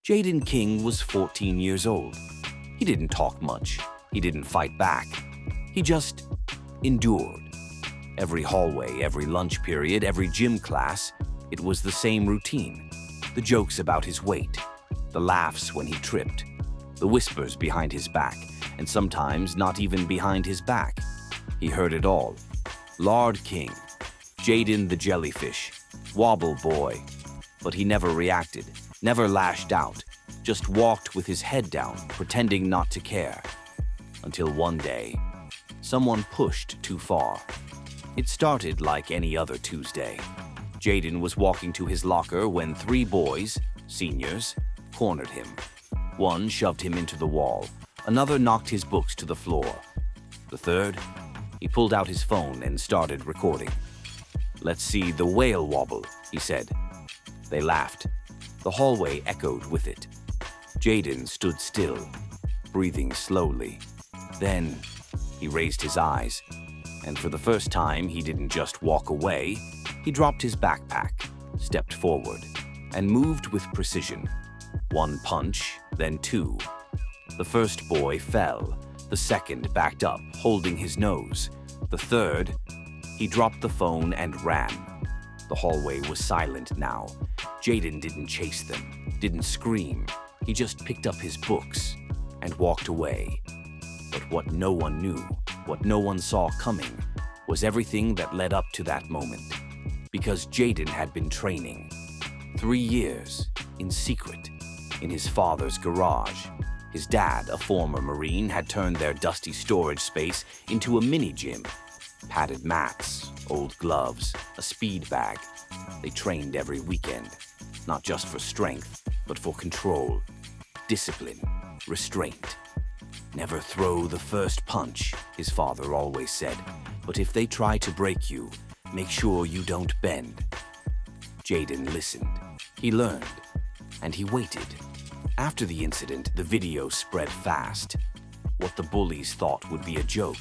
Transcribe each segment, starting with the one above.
Jayden King was 14 years old. He didn't talk much. He didn't fight back. He just endured. Every hallway, every lunch period, every gym class, it was the same routine. The jokes about his weight, the laughs when he tripped, the whispers behind his back, and sometimes not even behind his back. He heard it all. Lard King, Jayden the jellyfish, Wobble Boy. But he never reacted, never lashed out, just walked with his head down, pretending not to care. Until one day, someone pushed too far. It started like any other Tuesday. Jayden was walking to his locker when 3 boys, seniors, cornered him. One shoved him into the wall. Another knocked his books to the floor. The third, he pulled out his phone and started recording. "Let's see the whale wobble," he said. They laughed. The hallway echoed with it. Jayden stood still, breathing slowly. Then he raised his eyes, and for the first time, he didn't just walk away. He dropped his backpack, stepped forward, and moved with precision. 1 punch, then 2. The first boy fell. The second backed up, holding his nose. The third, he dropped the phone and ran. The hallway was silent now. Jayden didn't chase them, didn't scream. He just picked up his books and walked away. But what no one knew, what no one saw coming, was everything that led up to that moment. Because Jayden had been training. 3 years, in secret, in his father's garage. His dad, a former Marine, had turned their dusty storage space into a mini-gym. Padded mats, old gloves, a speed bag. They trained every weekend, not just for strength, but for control, discipline, restraint. "Never throw the first punch," his father always said. "But if they try to break you, make sure you don't bend." Jayden listened. He learned, and he waited. After the incident, the video spread fast. What the bullies thought would be a joke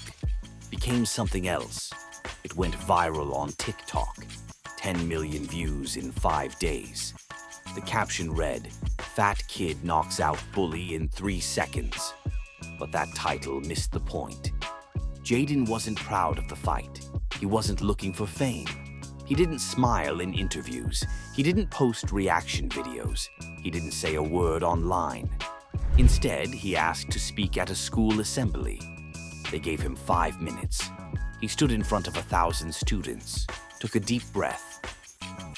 became something else. It went viral on TikTok. 10 million views in 5 days. The caption read, "Fat kid knocks out bully in 3 seconds." But that title missed the point. Jayden wasn't proud of the fight. He wasn't looking for fame. He didn't smile in interviews. He didn't post reaction videos. He didn't say a word online. Instead, he asked to speak at a school assembly. They gave him 5 minutes. He stood in front of 1,000 students, took a deep breath,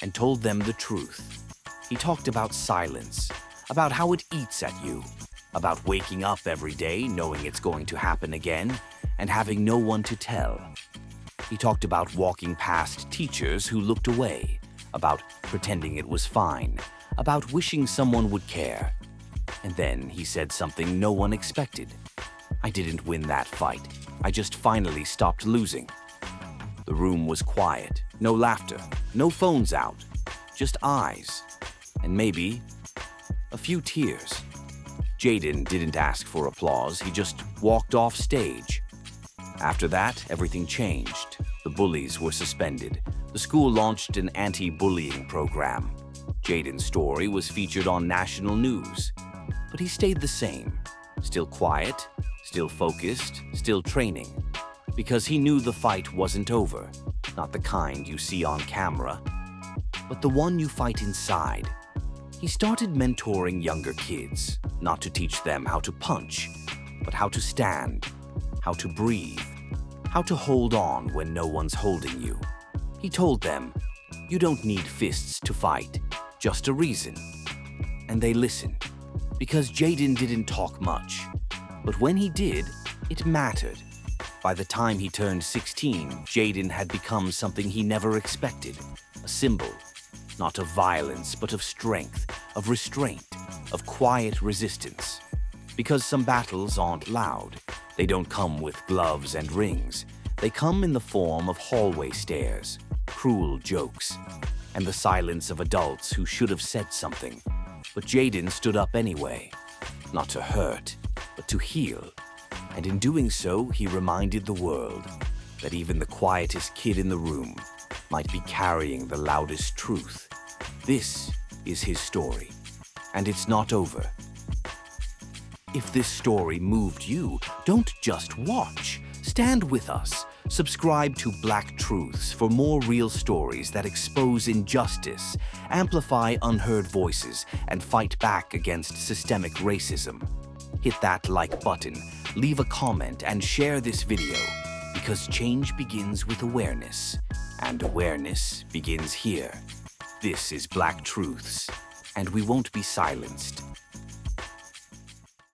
and told them the truth. He talked about silence, about how it eats at you, about waking up every day knowing it's going to happen again, and having no one to tell. He talked about walking past teachers who looked away, about pretending it was fine, about wishing someone would care. And then he said something no one expected. "I didn't win that fight. I just finally stopped losing." The room was quiet. No laughter, no phones out, just eyes, and maybe a few tears. Jayden didn't ask for applause. He just walked off stage. After that, everything changed. The bullies were suspended. The school launched an anti-bullying program. Jayden's story was featured on national news. But he stayed the same. Still quiet, still focused, still training. Because he knew the fight wasn't over. Not the kind you see on camera, but the one you fight inside. He started mentoring younger kids, not to teach them how to punch, but how to stand, how to breathe, how to hold on when no one's holding you. He told them, "You don't need fists to fight, just a reason." And they listened, because Jayden didn't talk much. But when he did, it mattered. By the time he turned 16, Jayden had become something he never expected, a symbol, not of violence, but of strength, of restraint, of quiet resistance. Because some battles aren't loud. They don't come with gloves and rings. They come in the form of hallway stares, cruel jokes, and the silence of adults who should have said something. But Jayden stood up anyway, not to hurt, but to heal. And in doing so, he reminded the world that even the quietest kid in the room might be carrying the loudest truth. This is his story. and it's not over. If this story moved you, don't just watch. Stand with us. Subscribe to Black Truths for more real stories that expose injustice, amplify unheard voices, and fight back against systemic racism. Hit that like button, leave a comment, and share this video, because change begins with awareness, and awareness begins here. This is Black Truths, and we won't be silenced.